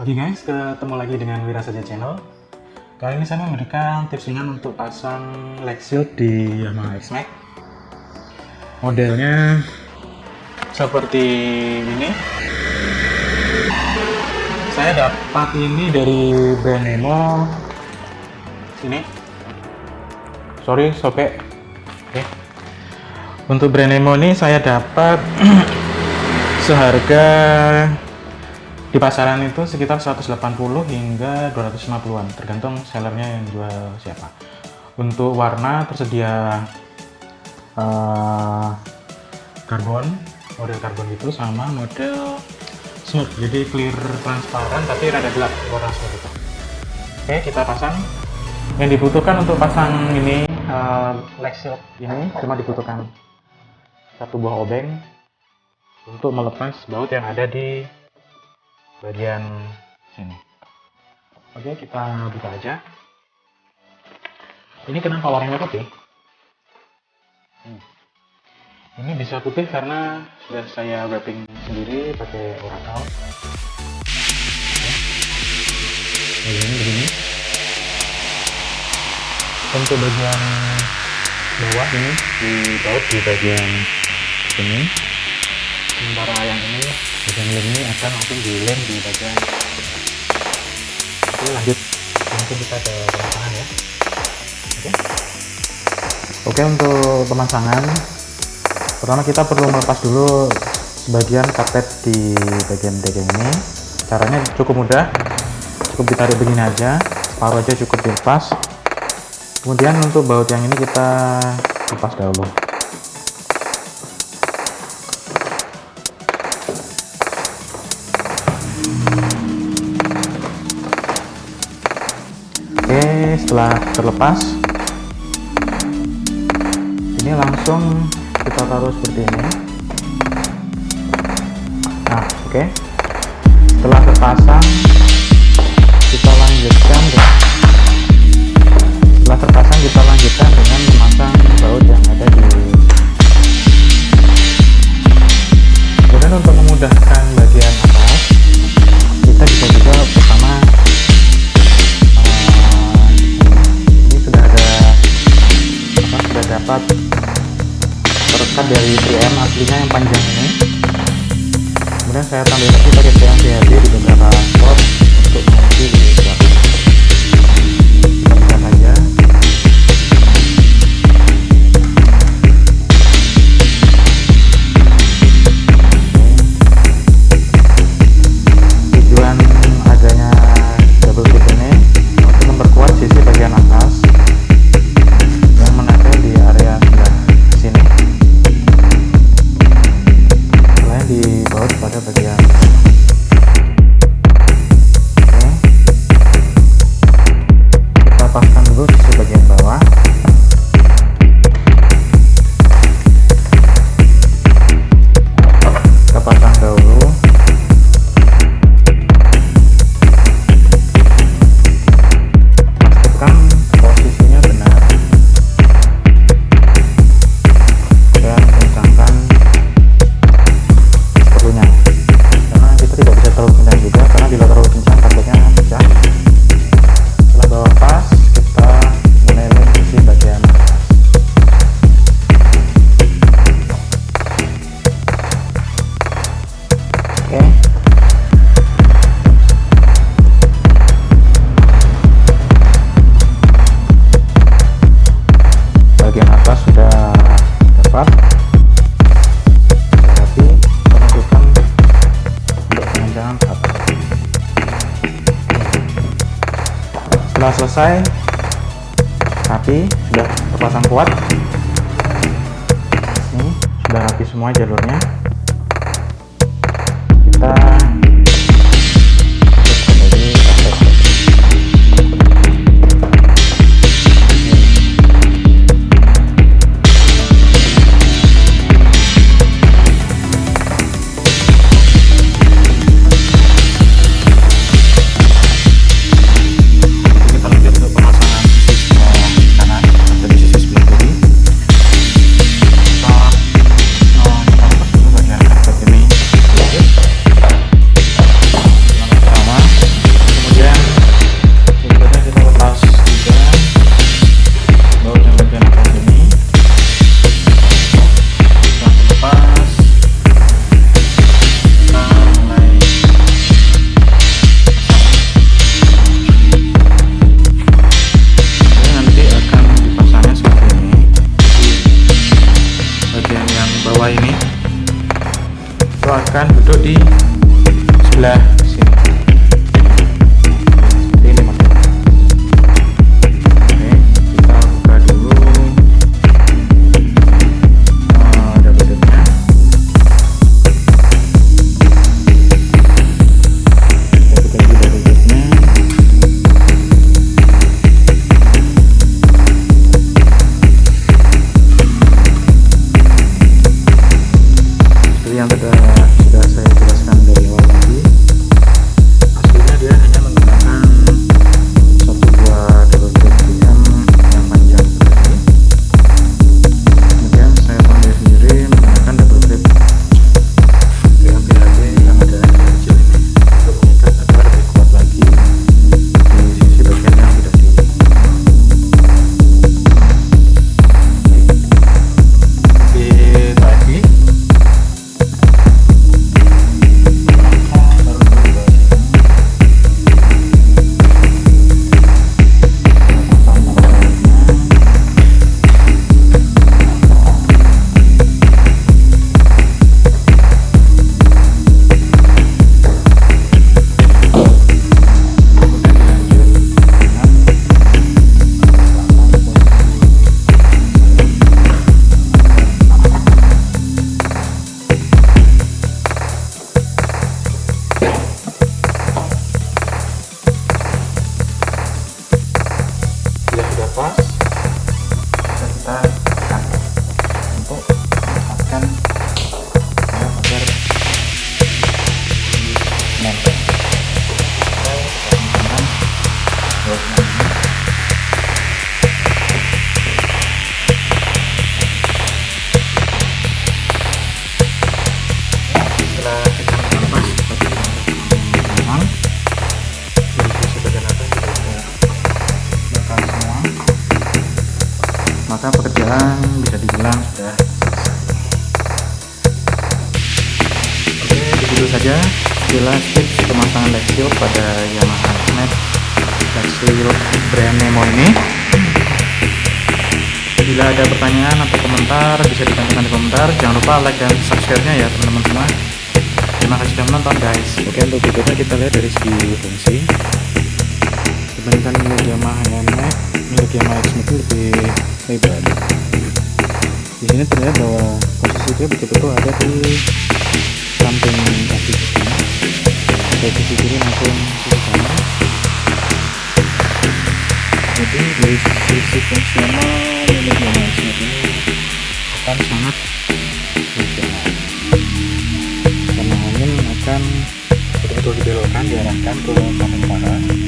Pagi guys, ketemu lagi dengan Wirasaja channel. Kali ini saya memberikan tips ringan untuk pasang Legshield di Yamaha Xmax. Modelnya seperti ini. Saya dapat ini dari brand Nemo. Sini. Sorry sobek. Oke. Untuk brand Nemo ini saya dapat seharga di pasaran itu sekitar 180 hingga 250-an, tergantung sellernya yang jual siapa. Untuk warna tersedia model karbon itu sama model smooth, jadi clear transparan tapi rada gelap warna smooth itu. Oke, kita pasang. Yang dibutuhkan untuk pasang ini Legshield ini cuma dibutuhkan satu buah obeng untuk melepas baut yang ada di bagian sini. Oke, kita buka aja. Ini kenapa warnanya putih? Ini bisa putih karena sudah saya wrapping sendiri pakai orakel. Bagiannya begini. Untuk bagian bawah ini dibaut di bagian sini. Sementara yang ini bagian lem ini akan langsung dilem di bagian. Oke, lanjut langsung kita ke pemasangan ya. Oke, untuk pemasangan pertama kita perlu melepas dulu sebagian karpet di bagian degeng ini. Caranya cukup mudah, cukup ditarik begini aja, separuh aja cukup dilepas. Kemudian untuk baut yang ini kita lepas dahulu. Setelah terlepas, ini langsung kita taruh seperti ini. Nah, oke. Setelah terpasang, kita lanjutkan dengan memasang baut yang ada di. Kemudian untuk memudahkan bagian atas, kita bisa juga pertama dapat perekat dari 3M aslinya yang panjang ini. Kemudian saya tambah lagi pakai 3M BHD di beberapa spot untuk mengunci di belakang. Bisa saja. Tujuan adanya double tip ini untuk memperkuat sisi bagian atas di area sebelah sini, selain dibaut pada bagian. Oke, kita pasang dulu sisi bagian bawah. Kita pasang dahulu. Pastikan posisinya benar. Bila terlalu kencang takutnya pecah. Setelah bawa pas, kita mulai lem sisi bagian atas. Oke. Bagian atas sudah dapat. Tapi penunjukan untuk pengencangan ke atas. Setelah selesai, rapi, sudah terpasang kuat. Ini sudah rapi semua jalurnya. Kita kembali sebelah sini. Seperti ini mas. Oke, kita buka dulu double dipnya. Kita buka dulu double dipnya. Seperti yang sudah saya jelaskan dari awal tadi, aslinya dia hanya menggunakan satu buah double grip yang panjang seperti ini. Kemudian saya pandai sendiri menggunakan double grip dengan PHD yang ada kecil ini untuk mengikat agar lebih kuat lagi di sisi bagian yang tidak ditarik. Sudah pas, kita tekan untuk mendapatkan agar nempel. Setelah tekan pas, maka pekerjaan bisa dibilang sudah selesai. Oke, begitu saja sekilas tips pemasangan Legshield pada Yamaha Xmax Legshield brand Nemo ini. Bila ada pertanyaan atau komentar bisa ditanyakan di komentar. Jangan lupa like dan subscribe-nya ya teman-teman semua. Terima kasih sudah menonton guys. Oke, untuk berikutnya kita lihat dari segi fungsi. Dibandingkan milik Yamaha Xmax, milik Yamaha Xmax itu lebih lebar. Di sini terlihat bahwa posisi dia betul-betul ada di samping kaki sini, dari sisi kiri maupun sisi kanan. Jadi dari sisi fungsional milik Yamaha Xmax ini akan sangat fungsional, karena angin akan betul-betul dibelokkan, diarahkan ke samping kanan.